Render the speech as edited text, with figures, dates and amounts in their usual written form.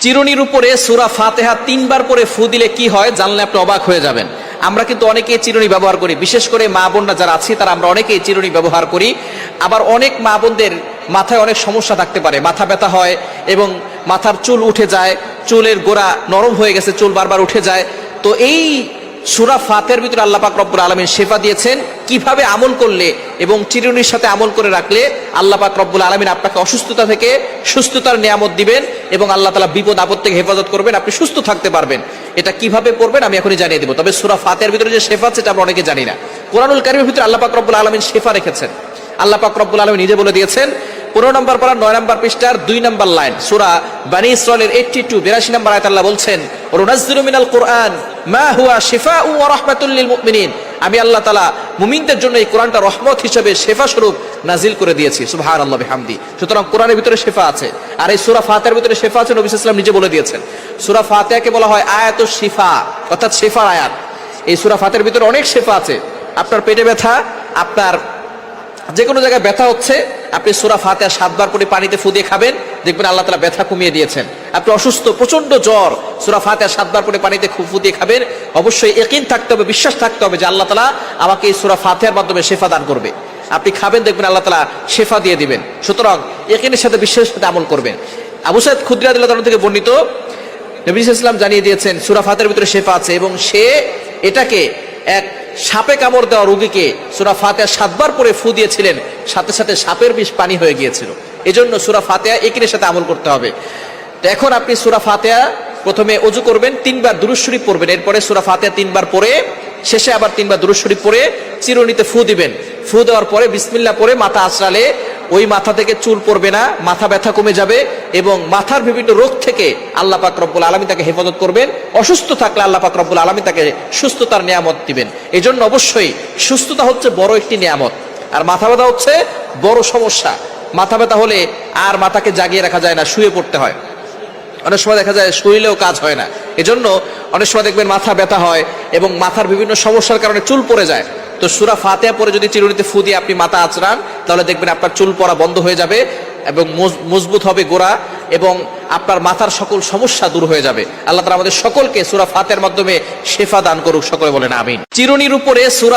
চিরুনির উপরে সূরা ফাতিহা 3 বার পরে ফু দিলে কি হয় জানলে আপনি অবাক হয়ে যাবেন। আমরা কিন্তু অনেকেই চিরুনি ব্যবহার করি, বিশেষ করে মা বোনরা যারা আছে তারা আমরা অনেকেই চিরুনি ব্যবহার করি। আবার অনেক মা বোনদের মাথায় অনেক সমস্যা থাকতে পারে, মাথা ব্যথা হয় এবং মাথার চুল উঠে যায়, চুলের গোড়া নরম হয়ে গেছে, চুল বারবার উঠে যায়। তো এই সূরা ফাতিহার ভিতরে আল্লাহ পাক রব্বুল আলামিন শিফা দিয়েছেন কিভাবে আমল করলে এবং চিরুনির সাথে আমল করে রাখলে আল্লাহ পাক রব্বুল আলামিন আপনাকে অসুস্থতা থেকে সুস্থতার নিয়ামত দিবেন এবং আল্লাহ তাআলা বিপদ আপদ থেকে হেফাজত করবেন, আপনি সুস্থ থাকতে পারবেন। এটা কিভাবে করবেন আমি এখনই জানিয়ে দেব। তবে সূরা ফাতিহার ভিতরে যে শিফা আছে এটা আমরা অনেকে জানি না। কোরআনুল কারীমের ভিতরে আল্লাহ পাক রব্বুল আলামিন শিফা রেখেছেন। আল্লাহ পাক রব্বুল আলামিন নিজে বলে দিয়েছেন 15 নম্বর পারা 9 নম্বর পৃষ্ঠার 2 নম্বর লাইন, সূরা বনী ইসরাঈলের 82 নম্বর আয়াত আল্লাহ বলছেন, ওয়ানুনাজ্জিলু মিনাল কুরআন মা হুয়া শিফাউ ওয়া রাহমাতুল লিল মুমিনিন। আমি আল্লাহ তাআলা মুমিনদের জন্য এই কোরআনটা রহমত হিসেবে শিফা স্বরূপ নাজিল করে দিয়েছি। সুবহানাল্লাহ বিহামদি। সুতরাং কোরআনের ভিতরে শিফা আছে, আর এই সূরা ফাতিহার ভিতরে শিফা আছে। নবী সাল্লাল্লাহু আলাইহি ওয়াসাল্লাম নিজে বলে দিয়েছেন। সূরা ফাতিহাকে বলা হয় আয়াতুশ শিফা, অর্থাৎ শিফার আয়াত। এই সূরা ফাতিহার ভিতরে অনেক শিফা আছে। আপনার পেটে ব্যথা, আপনার যে কোনো জায়গায় ব্যথা হচ্ছে, আপনি সূরা ফাতিহা 7 বার করে পানিতে ফু দিয়ে খাবেন, দেখবেন আল্লাহ তাআলা ব্যথা কমিয়ে দিয়েছেন। আপনি অসুস্থ, প্রচন্ড জ্বর, সূরা ফাতিহা 7 বার করে পানিতে ফু দিয়ে খাবেন। অবশ্যই ইয়াকিন থাকতে হবে, বিশ্বাস থাকতে হবে যে আল্লাহ তাআলা আমাকে এই সূরা ফাতিহার মাধ্যমে শিফা দান করবে। আপনি খাবেন, দেখবেন আল্লাহ তাআলা শিফা দিয়ে দিবেন। সুতরাং ইয়াকিনের সাথে বিশ্বাসের সাথে আমল করবেন। আবু সাঈদ খুদরী রাদিয়াল্লাহু তাআলা থেকে বর্ণিত, নবী সাল্লাল্লাহু আলাইহি ওয়াসাল্লাম জানিয়ে দিয়েছেন সূরা ফাতিহার ভিতরে শিফা আছে এবং সে এটাকে এক সাপে কামড় দেওয়া রোগীকে সূরা ফাতিহা 7 বার পরে ফু দিয়েছিলেন, সাথে সাথে সাপের বিষ পানি হয়ে গিয়েছিল। এজন্য সূরা ফাতিহা ইয়াকিনের সাথে আমল করতে হবে। তো এখন আপনি সূরা ফাতিহা প্রথমে ওযু করবেন, 3 বার দুরূদ শরীফ পড়বেন, এরপরে সূরা ফাতিহা 3 বার পড়ে শেষে আবার 3 বার দুরূদ শরীফ পড়ে চিরুনিতে ফু দিবেন। ফু দেওয়ার পরে বিসমিল্লাহ পড়ে মাথা আঁচড়ালে ওই মাথা থেকে চুল পড়বে না, মাথা ব্যথা কমে যাবে এবং মাথার বিভিন্ন রোগ থেকে আল্লাহ পাক রব্বুল আলামিন তাকে হেফাজত করবেন। অসুস্থ থাকলে আল্লাহ পাক রব্বুল আলামিন তাকে সুস্থতার নিয়ামত দিবেন। এই জন্য অবশ্যই সুস্থতা হচ্ছে বড় একটি নিয়ামত, আর মাথা ব্যথা হচ্ছে বড় সমস্যা। মাথা ব্যথা হলে আর মাথাকে জাগিয়ে রাখা যায় না, শুয়ে পড়তে হয়। অনেক সময় দেখা যায় শুইলেও কাজ হয় না। এজন্য অনেক সময় দেখবেন মাথা ব্যথা হয় এবং মাথার বিভিন্ন সমস্যার কারণে চুল পড়ে যায়। তো সূরা ফাতিহা পরে যদি চিরুনিতে ফু দিয়ে আপনি মাথা আঁচড়ান, তাহলে দেখবেন আপনার চুল পড়া বন্ধ হয়ে যাবে এবং মজবুত হবে গোড়া এবং আপনার মাথার সকল সমস্যা দূর হয়ে যাবে। আল্লাহ তাআলা আমাদের সকলকে সূরা ফাতিহার মাধ্যমে শিফা দান করুক। সকলে বলেন আমিন। চিরুনির উপরে সূরা